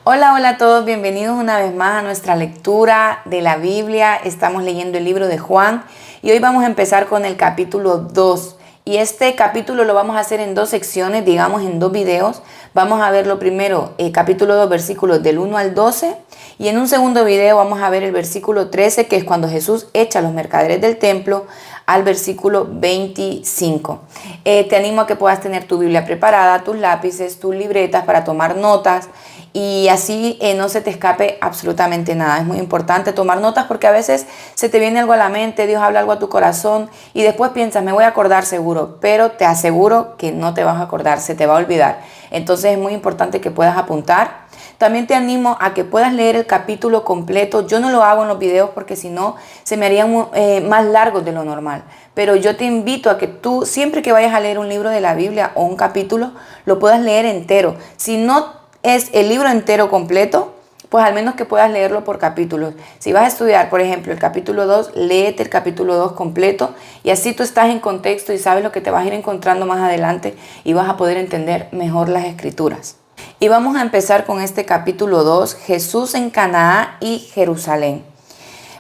Hola, hola a todos, bienvenidos una vez más a nuestra lectura de la Biblia. Estamos leyendo el libro de Juan y hoy vamos a empezar con el capítulo 2. Y este capítulo lo vamos a hacer en dos secciones, digamos en dos videos. Vamos a ver lo primero, capítulo 2, versículos del 1 al 12. Y en un segundo video vamos a ver el versículo 13, que es cuando Jesús echa a los mercaderes del templo, al versículo 25. Te animo a que puedas tener tu Biblia preparada, tus lápices, tus libretas para tomar notas. Y así no se te escape absolutamente nada. Es muy importante tomar notas porque a veces se te viene algo a la mente, Dios habla algo a tu corazón y después piensas, me voy a acordar seguro, pero te aseguro que no te vas a acordar, se te va a olvidar. Entonces es muy importante que puedas apuntar. También te animo a que puedas leer el capítulo completo. Yo no lo hago en los videos porque si no se me harían más largos de lo normal. Pero yo te invito a que tú, siempre que vayas a leer un libro de la Biblia o un capítulo, lo puedas leer entero. Si no es el libro entero completo, pues al menos que puedas leerlo por capítulos. Si vas a estudiar, por ejemplo, el capítulo 2, léete el capítulo 2 completo y así tú estás en contexto y sabes lo que te vas a ir encontrando más adelante y vas a poder entender mejor las escrituras. Y vamos a empezar con este capítulo 2, Jesús en Canaán y Jerusalén.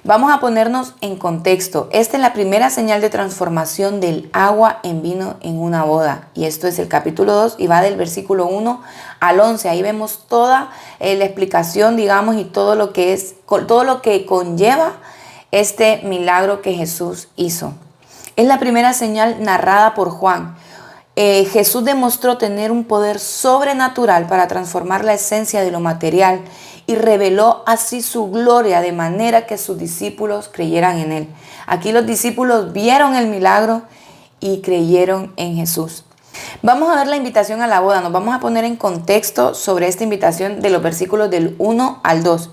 Vamos a ponernos en contexto. Esta es la primera señal de transformación del agua en vino en una boda. Y esto es el capítulo 2 y va del versículo 1 al 11. Ahí vemos toda la explicación, digamos, y todo lo que conlleva este milagro que Jesús hizo. Es la primera señal narrada por Juan. Jesús demostró tener un poder sobrenatural para transformar la esencia de lo material y reveló así su gloria de manera que sus discípulos creyeran en él. Aquí los discípulos vieron el milagro y creyeron en Jesús. Vamos a ver la invitación a la boda. Nos vamos a poner en contexto sobre esta invitación de los versículos del 1 al 2.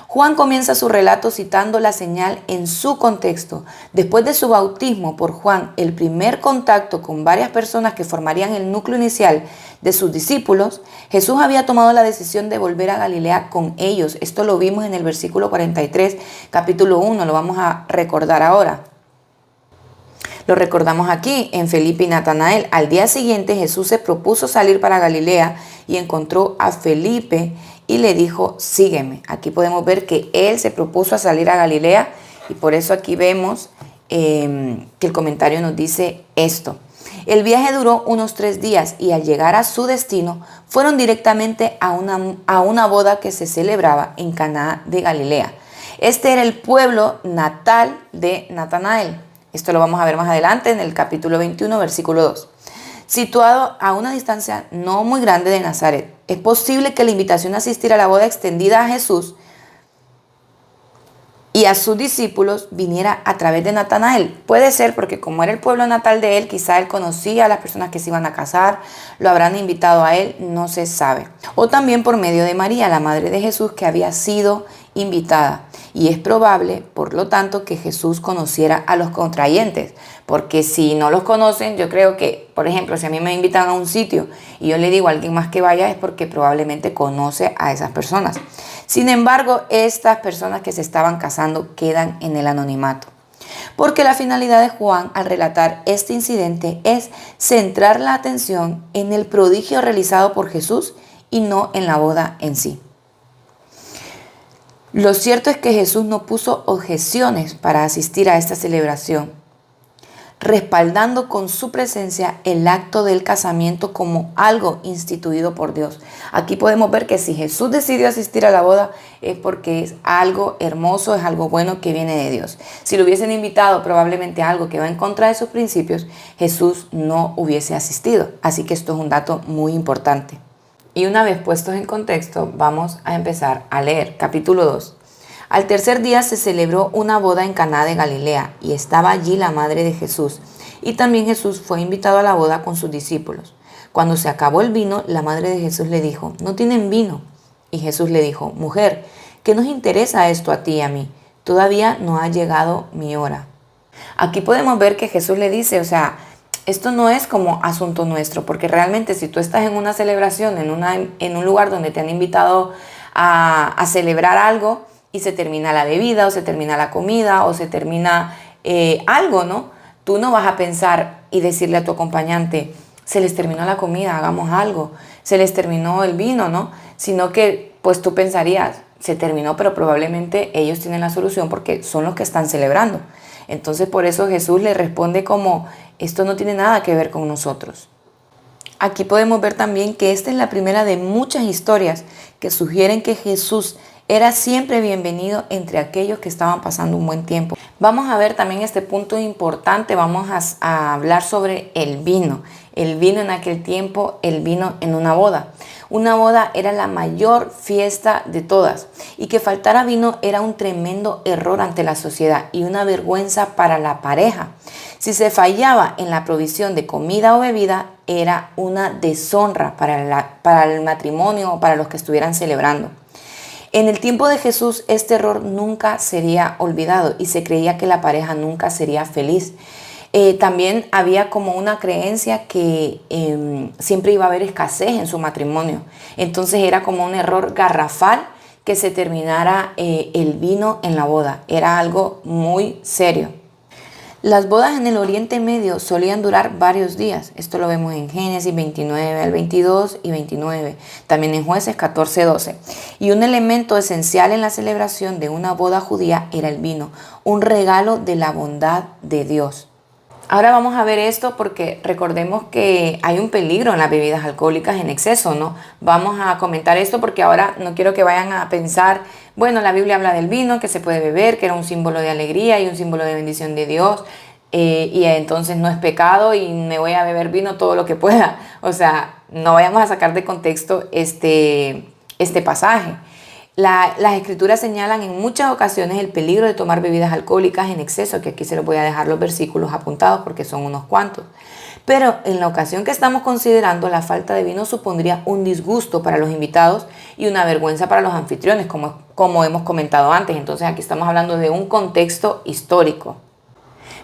Juan comienza su relato citando la señal en su contexto. Después de su bautismo por Juan, el primer contacto con varias personas que formarían el núcleo inicial de sus discípulos, Jesús había tomado la decisión de volver a Galilea con ellos. Esto lo vimos en el versículo 43, capítulo 1, lo vamos a recordar ahora. Lo recordamos aquí en Felipe y Natanael. Al día siguiente Jesús se propuso salir para Galilea y encontró a Felipe y le dijo, sígueme. Aquí podemos ver que él se propuso a salir a Galilea y por eso aquí vemos que el comentario nos dice esto. El viaje duró unos 3 días y al llegar a su destino fueron directamente a una boda que se celebraba en Caná de Galilea. Este era el pueblo natal de Natanael. Esto lo vamos a ver más adelante en el capítulo 21, versículo 2. Situado a una distancia no muy grande de Nazaret, es posible que la invitación a asistir a la boda extendida a Jesús y a sus discípulos viniera a través de Natanael. Puede ser porque como era el pueblo natal de él, quizá él conocía a las personas que se iban a casar, lo habrán invitado a él, no se sabe. O también por medio de María, la madre de Jesús, que había sido invitada. Y es probable, por lo tanto, que Jesús conociera a los contrayentes. Porque si no los conocen, yo creo que, por ejemplo, si a mí me invitan a un sitio y yo le digo a alguien más que vaya, es porque probablemente conoce a esas personas. Sin embargo, estas personas que se estaban casando quedan en el anonimato. Porque la finalidad de Juan al relatar este incidente es centrar la atención en el prodigio realizado por Jesús y no en la boda en sí. Lo cierto es que Jesús no puso objeciones para asistir a esta celebración, respaldando con su presencia el acto del casamiento como algo instituido por Dios. Aquí podemos ver que si Jesús decidió asistir a la boda es porque es algo hermoso, es algo bueno que viene de Dios. Si lo hubiesen invitado probablemente a algo que va en contra de sus principios, Jesús no hubiese asistido. Así que esto es un dato muy importante. Y una vez puestos en contexto, vamos a empezar a leer capítulo 2. Al tercer día se celebró una boda en Caná de Galilea y estaba allí la madre de Jesús. Y también Jesús fue invitado a la boda con sus discípulos. Cuando se acabó el vino, la madre de Jesús le dijo, ¿no tienen vino? Y Jesús le dijo, mujer, ¿qué nos interesa esto a ti y a mí? Todavía no ha llegado mi hora. Aquí podemos ver que Jesús le dice, esto no es como asunto nuestro, porque realmente si tú estás en una celebración, en un lugar donde te han invitado a celebrar algo y se termina la bebida o se termina la comida o se termina algo, ¿no? Tú no vas a pensar y decirle a tu acompañante, se les terminó la comida, hagamos algo, se les terminó el vino, ¿no? Sino que pues tú pensarías, se terminó, pero probablemente ellos tienen la solución porque son los que están celebrando. Entonces por eso Jesús le responde como, esto no tiene nada que ver con nosotros. Aquí podemos ver también que esta es la primera de muchas historias que sugieren que Jesús era siempre bienvenido entre aquellos que estaban pasando un buen tiempo. Vamos a ver también este punto importante, vamos a hablar sobre el vino. El vino en aquel tiempo, el vino en una boda. Una boda era la mayor fiesta de todas y que faltara vino era un tremendo error ante la sociedad y una vergüenza para la pareja. Si se fallaba en la provisión de comida o bebida, era una deshonra para el matrimonio o para los que estuvieran celebrando. En el tiempo de Jesús, este error nunca sería olvidado y se creía que la pareja nunca sería feliz. También había como una creencia que siempre iba a haber escasez en su matrimonio. Entonces era como un error garrafal que se terminara el vino en la boda. Era algo muy serio. Las bodas en el Oriente Medio solían durar varios días. Esto lo vemos en Génesis 29 al 22 y 29. También en Jueces 14-12. Y un elemento esencial en la celebración de una boda judía era el vino, un regalo de la bondad de Dios. Ahora vamos a ver esto porque recordemos que hay un peligro en las bebidas alcohólicas en exceso, ¿no? Vamos a comentar esto porque ahora no quiero que vayan a pensar, bueno, la Biblia habla del vino, que se puede beber, que era un símbolo de alegría y un símbolo de bendición de Dios, y entonces no es pecado y me voy a beber vino todo lo que pueda. O sea, no vayamos a sacar de contexto este pasaje. Las escrituras señalan en muchas ocasiones el peligro de tomar bebidas alcohólicas en exceso, que aquí se los voy a dejar los versículos apuntados porque son unos cuantos. Pero en la ocasión que estamos considerando, la falta de vino supondría un disgusto para los invitados y una vergüenza para los anfitriones, como hemos comentado antes. Entonces aquí estamos hablando de un contexto histórico.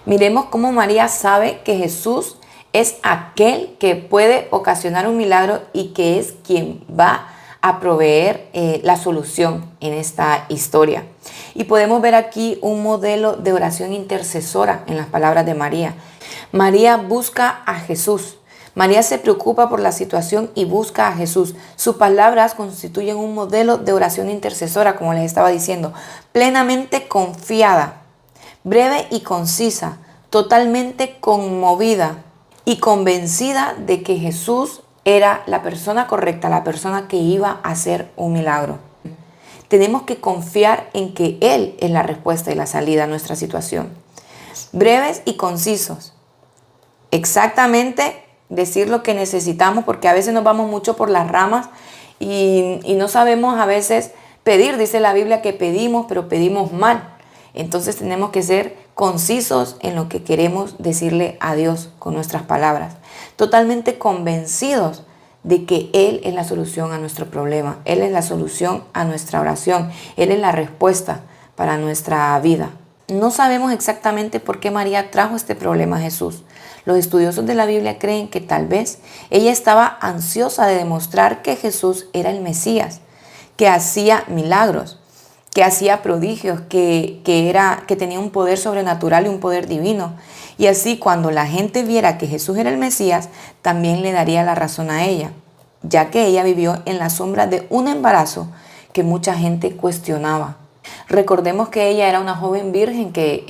Miremos cómo María sabe que Jesús es aquel que puede ocasionar un milagro y que es quien va a proveer la solución en esta historia. Y podemos ver aquí un modelo de oración intercesora en las palabras de María. María busca a Jesús. María se preocupa por la situación y busca a Jesús. Sus palabras constituyen un modelo de oración intercesora, como les estaba diciendo, plenamente confiada, breve y concisa, totalmente conmovida y convencida de que Jesús era la persona correcta, la persona que iba a hacer un milagro. Tenemos que confiar en que Él es la respuesta y la salida a nuestra situación. Breves y concisos. Exactamente decir lo que necesitamos, porque a veces nos vamos mucho por las ramas y no sabemos a veces pedir. Dice la Biblia que pedimos, pero pedimos mal. Entonces tenemos que ser concisos en lo que queremos decirle a Dios con nuestras palabras. Totalmente convencidos de que Él es la solución a nuestro problema. Él es la solución a nuestra oración. Él es la respuesta para nuestra vida. No sabemos exactamente por qué María trajo este problema a Jesús. Los estudiosos de la Biblia creen que tal vez ella estaba ansiosa de demostrar que Jesús era el Mesías, que hacía milagros, que hacía prodigios, que tenía un poder sobrenatural y un poder divino. Y así cuando la gente viera que Jesús era el Mesías, también le daría la razón a ella, ya que ella vivió en la sombra de un embarazo que mucha gente cuestionaba. Recordemos que ella era una joven virgen, que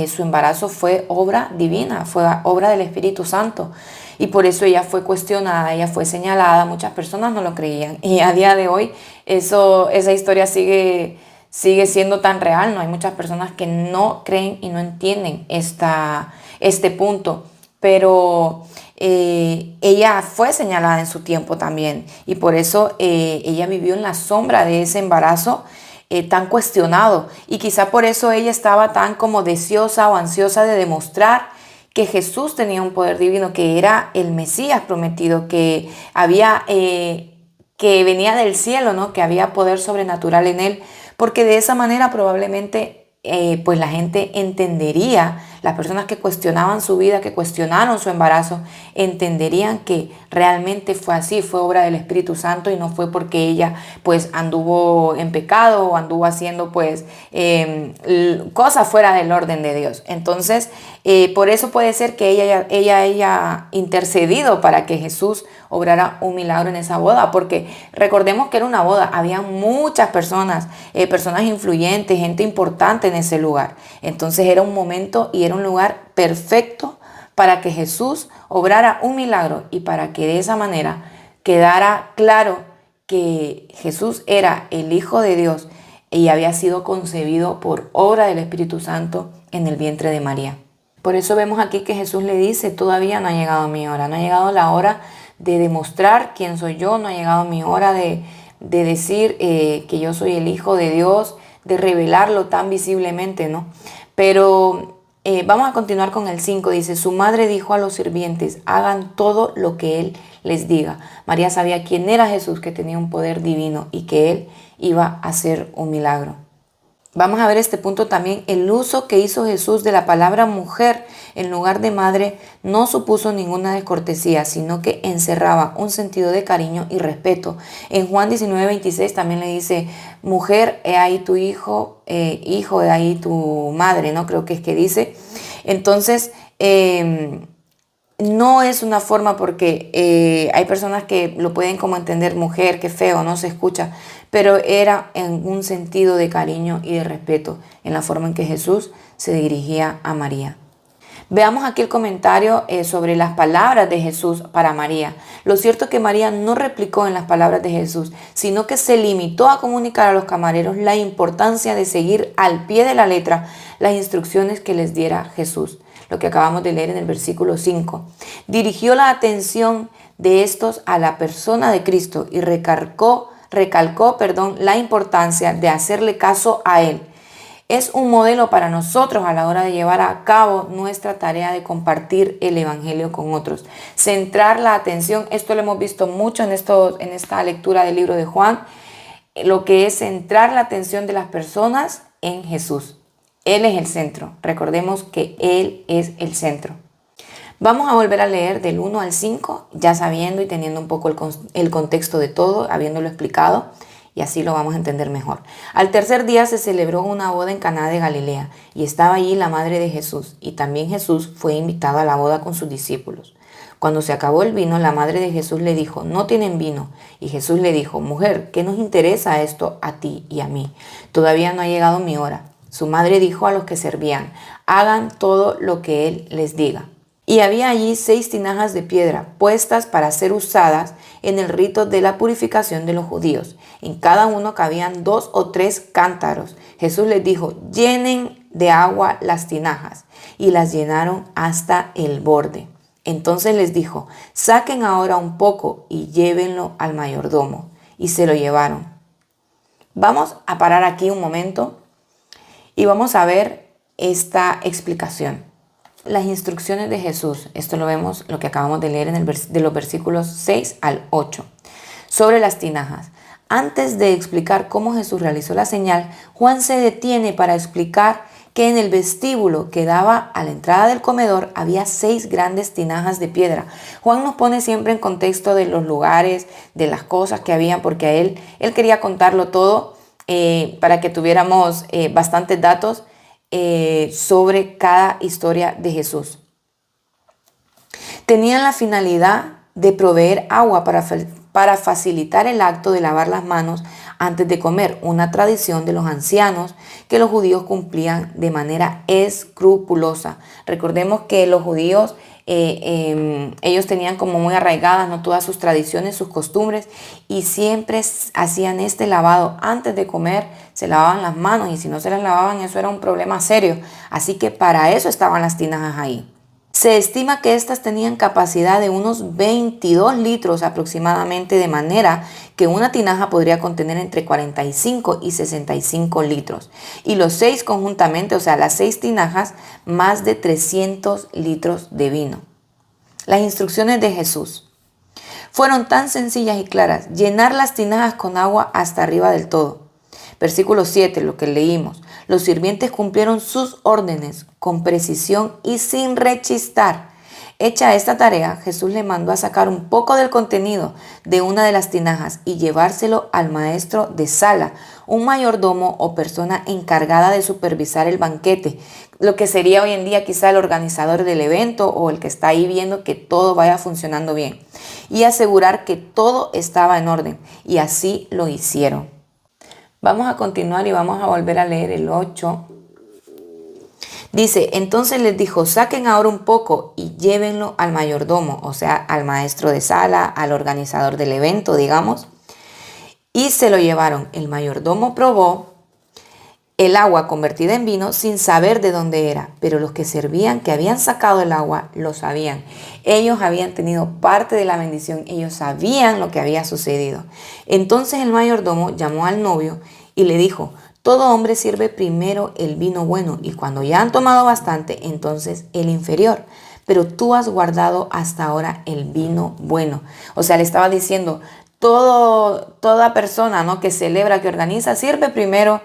su embarazo fue obra divina, fue obra del Espíritu Santo. Y por eso ella fue cuestionada, ella fue señalada, muchas personas no lo creían. Y a día de hoy esa historia sigue siendo tan real, ¿no? Hay muchas personas que no creen y no entienden este punto, pero ella fue señalada en su tiempo también y por eso ella vivió en la sombra de ese embarazo tan cuestionado y quizá por eso ella estaba tan como deseosa o ansiosa de demostrar que Jesús tenía un poder divino, que era el Mesías prometido, que venía del cielo, ¿no? Que había poder sobrenatural en él, porque de esa manera probablemente pues la gente entendería las personas que cuestionaban su vida, que cuestionaron su embarazo, entenderían que realmente fue así, fue obra del Espíritu Santo y no fue porque ella pues anduvo en pecado o anduvo haciendo pues cosas fuera del orden de Dios. Entonces, por eso puede ser que ella haya intercedido para que Jesús obrara un milagro en esa boda, porque recordemos que era una boda, había muchas personas, personas influyentes, gente importante en ese lugar. Entonces era un momento y era un lugar perfecto para que Jesús obrara un milagro y para que de esa manera quedara claro que Jesús era el Hijo de Dios y había sido concebido por obra del Espíritu Santo en el vientre de María. Por eso vemos aquí que Jesús le dice, todavía no ha llegado mi hora, no ha llegado la hora de demostrar quién soy yo, no ha llegado mi hora de decir que yo soy el Hijo de Dios, de revelarlo tan visiblemente, ¿no? Pero vamos a continuar con el 5, dice, su madre dijo a los sirvientes, hagan todo lo que él les diga. María sabía quién era Jesús, que tenía un poder divino y que él iba a hacer un milagro. Vamos a ver este punto también, el uso que hizo Jesús de la palabra mujer en lugar de madre no supuso ninguna descortesía, sino que encerraba un sentido de cariño y respeto. En Juan 19:26 también le dice, mujer, he ahí tu hijo, hijo, he ahí tu madre, ¿no? Creo que es que dice. Entonces, no es una forma porque hay personas que lo pueden como entender mujer, que feo, no se escucha, pero era en un sentido de cariño y de respeto en la forma en que Jesús se dirigía a María. Veamos aquí el comentario sobre las palabras de Jesús para María. Lo cierto es que María no replicó en las palabras de Jesús, sino que se limitó a comunicar a los camareros la importancia de seguir al pie de la letra las instrucciones que les diera Jesús. Lo que acabamos de leer en el versículo 5. Dirigió la atención de estos a la persona de Cristo y recalcó la importancia de hacerle caso a Él. Es un modelo para nosotros a la hora de llevar a cabo nuestra tarea de compartir el Evangelio con otros. Centrar la atención, esto lo hemos visto mucho en esta lectura del libro de Juan, lo que es centrar la atención de las personas en Jesús. Él es el centro. Recordemos que Él es el centro. Vamos a volver a leer del 1 al 5, ya sabiendo y teniendo un poco el contexto de todo, habiéndolo explicado, y así lo vamos a entender mejor. Al tercer día se celebró una boda en Caná de Galilea, y estaba allí la madre de Jesús, y también Jesús fue invitado a la boda con sus discípulos. Cuando se acabó el vino, la madre de Jesús le dijo, no tienen vino. Y Jesús le dijo, mujer, ¿qué nos interesa esto a ti y a mí? Todavía no ha llegado mi hora. Su madre dijo a los que servían, hagan todo lo que él les diga. Y había allí 6 tinajas de piedra puestas para ser usadas en el rito de la purificación de los judíos. En cada uno cabían 2 o 3 cántaros. Jesús les dijo, llenen de agua las tinajas. Y las llenaron hasta el borde. Entonces les dijo, saquen ahora un poco y llévenlo al mayordomo. Y se lo llevaron. Vamos a parar aquí un momento y vamos a ver esta explicación. Las instrucciones de Jesús, esto lo vemos, lo que acabamos de leer de los versículos 6 al 8, sobre las tinajas. Antes de explicar cómo Jesús realizó la señal, Juan se detiene para explicar que en el vestíbulo que daba a la entrada del comedor había 6 grandes tinajas de piedra. Juan nos pone siempre en contexto de los lugares, de las cosas que habían, porque a él quería contarlo todo para que tuviéramos bastantes datos sobre cada historia de Jesús. Tenían la finalidad de proveer agua para facilitar el acto de lavar las manos antes de comer, una tradición de los ancianos que los judíos cumplían de manera escrupulosa. Recordemos que los judíos ellos tenían como muy arraigadas, ¿no?, todas sus tradiciones, sus costumbres, y siempre hacían este lavado antes de comer, se lavaban las manos, y si no se las lavaban eso era un problema serio. Así que para eso estaban las tinajas ahí. Se estima que estas tenían capacidad de unos 22 litros aproximadamente, de manera que una tinaja podría contener entre 45 y 65 litros. Y los 6 conjuntamente, o sea, las 6 tinajas, más de 300 litros de vino. Las instrucciones de Jesús fueron tan sencillas y claras: llenar las tinajas con agua hasta arriba del todo. Versículo 7, lo que leímos. Los sirvientes cumplieron sus órdenes con precisión y sin rechistar. Hecha esta tarea, Jesús le mandó a sacar un poco del contenido de una de las tinajas y llevárselo al maestro de sala, un mayordomo o persona encargada de supervisar el banquete, lo que sería hoy en día quizá el organizador del evento o el que está ahí viendo que todo vaya funcionando bien, y asegurar que todo estaba en orden, y así lo hicieron. Vamos a continuar y vamos a volver a leer el 8. Dice, entonces les dijo, saquen ahora un poco y llévenlo al mayordomo, o sea, al maestro de sala, al organizador del evento, digamos. Y se lo llevaron. El mayordomo probó el agua convertida en vino sin saber de dónde era, pero los que servían, que habían sacado el agua, lo sabían. Ellos habían tenido parte de la bendición, ellos sabían lo que había sucedido. Entonces el mayordomo llamó al novio y le dijo, todo hombre sirve primero el vino bueno y cuando ya han tomado bastante, entonces el inferior. Pero tú has guardado hasta ahora el vino bueno. O sea, le estaba diciendo, toda persona, ¿no?, que celebra, que organiza, sirve primero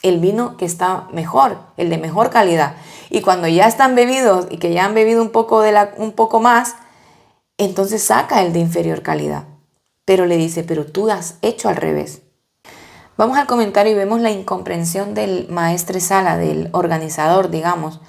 el vino que está mejor, el de mejor calidad. Y cuando ya están bebidos y que ya han bebido un poco más, entonces saca el de inferior calidad. Pero le dice, pero tú has hecho al revés. Vamos al comentario y vemos la incomprensión del maestre sala, del organizador, digamos.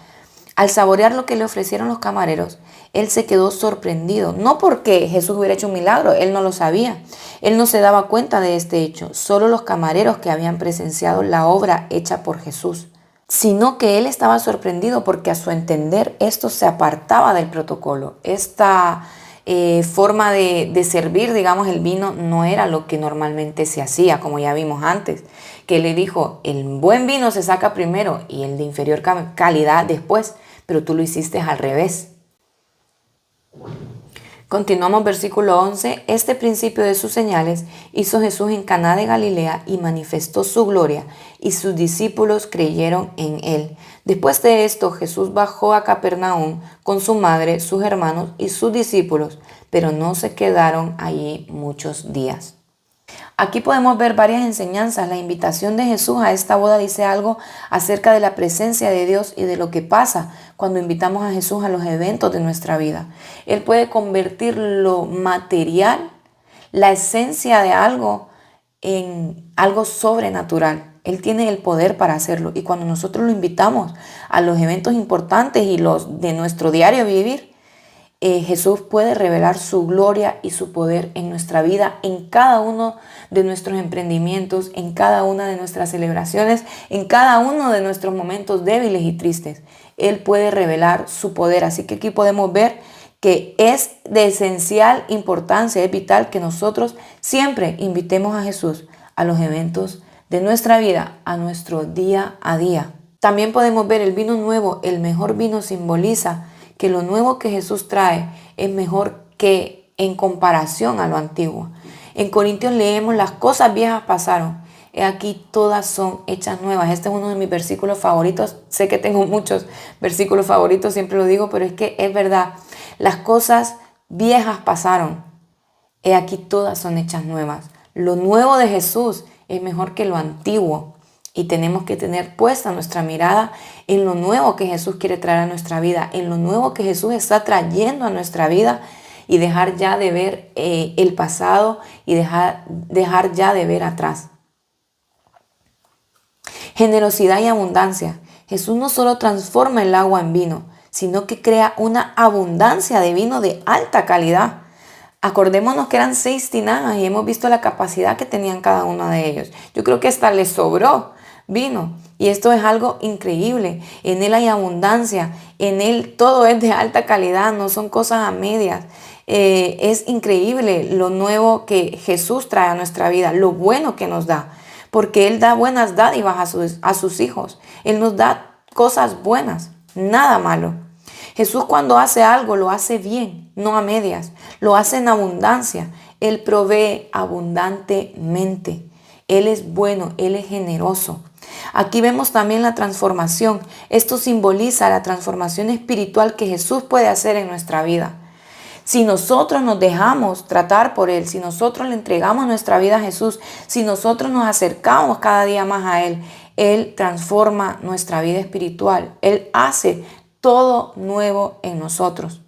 Al saborear lo que le ofrecieron los camareros, él se quedó sorprendido. No porque Jesús hubiera hecho un milagro, él no lo sabía. Él no se daba cuenta de este hecho, solo los camareros que habían presenciado la obra hecha por Jesús. Sino que él estaba sorprendido porque a su entender esto se apartaba del protocolo. Esta forma de servir, digamos, el vino no era lo que normalmente se hacía, como ya vimos antes, que le dijo, el buen vino se saca primero y el de inferior calidad después, pero tú lo hiciste al revés. Continuamos versículo 11. Este principio de sus señales hizo Jesús en Caná de Galilea y manifestó su gloria, y sus discípulos creyeron en él. Después de esto, Jesús bajó a Capernaum con su madre, sus hermanos y sus discípulos, pero no se quedaron allí muchos días. Aquí podemos ver varias enseñanzas. La invitación de Jesús a esta boda dice algo acerca de la presencia de Dios y de lo que pasa cuando invitamos a Jesús a los eventos de nuestra vida. Él puede convertir lo material, la esencia de algo, en algo sobrenatural. Él tiene el poder para hacerlo. Y cuando nosotros lo invitamos a los eventos importantes y los de nuestro diario vivir, Jesús puede revelar su gloria y su poder en nuestra vida, en cada uno de nuestros emprendimientos, en cada una de nuestras celebraciones, en cada uno de nuestros momentos débiles y tristes. Él puede revelar su poder. Así que aquí podemos ver que es de esencial importancia, es vital que nosotros siempre invitemos a Jesús a los eventos de nuestra vida, a nuestro día a día. También podemos ver el vino nuevo. El mejor vino simboliza que lo nuevo que Jesús trae es mejor que en comparación a lo antiguo. En Corintios leemos, las cosas viejas pasaron, he aquí todas son hechas nuevas. Este es uno de mis versículos favoritos. Sé que tengo muchos versículos favoritos, siempre lo digo, pero es que es verdad. Las cosas viejas pasaron, he aquí todas son hechas nuevas. Lo nuevo de Jesús es mejor que lo antiguo. Y tenemos que tener puesta nuestra mirada en lo nuevo que Jesús quiere traer a nuestra vida, en lo nuevo que Jesús está trayendo a nuestra vida, y dejar ya de ver el pasado y dejar ya de ver atrás. Generosidad y abundancia. Jesús no solo transforma el agua en vino, sino que crea una abundancia de vino de alta calidad. Acordémonos que eran 6 tinajas y hemos visto la capacidad que tenían cada uno de ellos. Yo creo que hasta les sobró vino. Y esto es algo increíble. En Él hay abundancia. En Él todo es de alta calidad, no son cosas a medias. Es increíble lo nuevo que Jesús trae a nuestra vida, lo bueno que nos da. Porque Él da buenas dádivas a sus hijos. Él nos da cosas buenas, nada malo. Jesús cuando hace algo lo hace bien, no a medias. Lo hace en abundancia. Él provee abundantemente. Él es bueno, Él es generoso. Aquí vemos también la transformación. Esto simboliza la transformación espiritual que Jesús puede hacer en nuestra vida. Si nosotros nos dejamos tratar por Él, si nosotros le entregamos nuestra vida a Jesús, si nosotros nos acercamos cada día más a Él, Él transforma nuestra vida espiritual. Él hace todo nuevo en nosotros.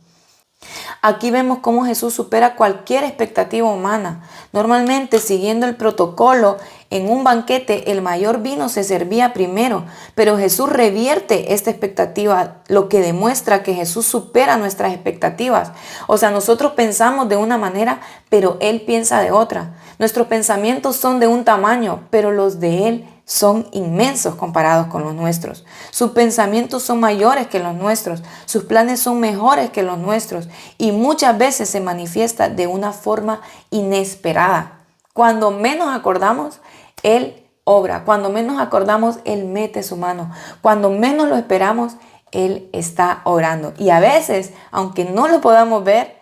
Aquí vemos cómo Jesús supera cualquier expectativa humana. Normalmente, siguiendo el protocolo, en un banquete el mayor vino se servía primero, pero Jesús revierte esta expectativa, lo que demuestra que Jesús supera nuestras expectativas. O sea, nosotros pensamos de una manera, pero Él piensa de otra. Nuestros pensamientos son de un tamaño, pero los de Él son inmensos comparados con los nuestros. Sus pensamientos son mayores que los nuestros, sus planes son mejores que los nuestros y muchas veces se manifiesta de una forma inesperada. Cuando menos acordamos, Él obra. Cuando menos acordamos, Él mete su mano. Cuando menos lo esperamos, Él está obrando. Y a veces, aunque no lo podamos ver,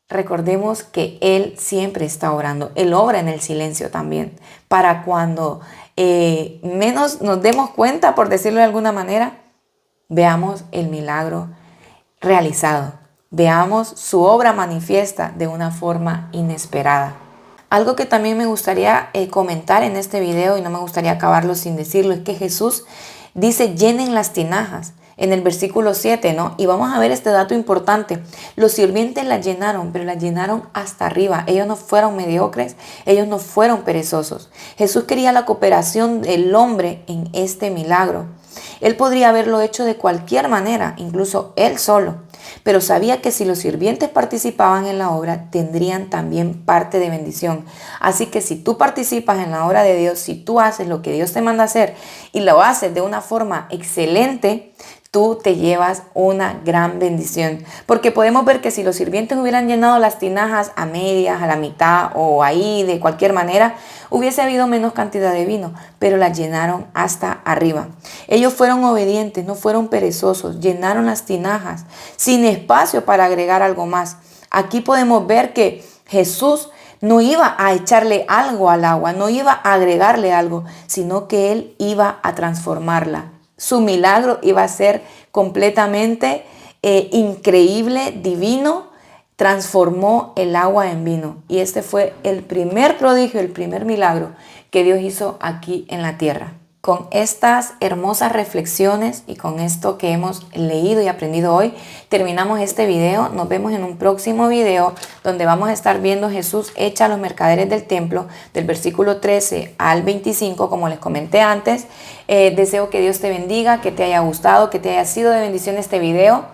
recordemos que Él siempre está obrando. Él obra en el silencio también. Para cuando menos nos demos cuenta, por decirlo de alguna manera, veamos el milagro realizado. Veamos su obra manifiesta de una forma inesperada. Algo que también me gustaría comentar en este video, y no me gustaría acabarlo sin decirlo, es que Jesús dice: llenen las tinajas. En el versículo 7, ¿no? Y vamos a ver este dato importante. Los sirvientes las llenaron, pero las llenaron hasta arriba. Ellos no fueron mediocres, ellos no fueron perezosos. Jesús quería la cooperación del hombre en este milagro. Él podría haberlo hecho de cualquier manera, incluso él solo, pero sabía que si los sirvientes participaban en la obra, tendrían también parte de bendición. Así que si tú participas en la obra de Dios, si tú haces lo que Dios te manda hacer y lo haces de una forma excelente, tú te llevas una gran bendición. Porque podemos ver que si los sirvientes hubieran llenado las tinajas a medias, a la mitad o ahí de cualquier manera, hubiese habido menos cantidad de vino, pero las llenaron hasta arriba. Ellos fueron obedientes, no fueron perezosos, llenaron las tinajas sin espacio para agregar algo más. Aquí podemos ver que Jesús no iba a echarle algo al agua, no iba a agregarle algo, sino que Él iba a transformarla. Su milagro iba a ser completamente increíble, divino. Transformó el agua en vino. Y este fue el primer prodigio, el primer milagro que Dios hizo aquí en la tierra. Con estas hermosas reflexiones y con esto que hemos leído y aprendido hoy, terminamos este video. Nos vemos en un próximo video donde vamos a estar viendo Jesús echa a los mercaderes del templo, del versículo 13 al 25, como les comenté antes. Deseo que Dios te bendiga, que te haya gustado, que te haya sido de bendición este video.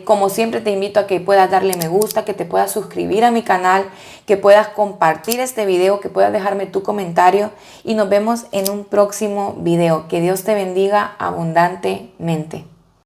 Como siempre te invito a que puedas darle me gusta, que te puedas suscribir a mi canal, que puedas compartir este video, que puedas dejarme tu comentario y nos vemos en un próximo video. Que Dios te bendiga abundantemente.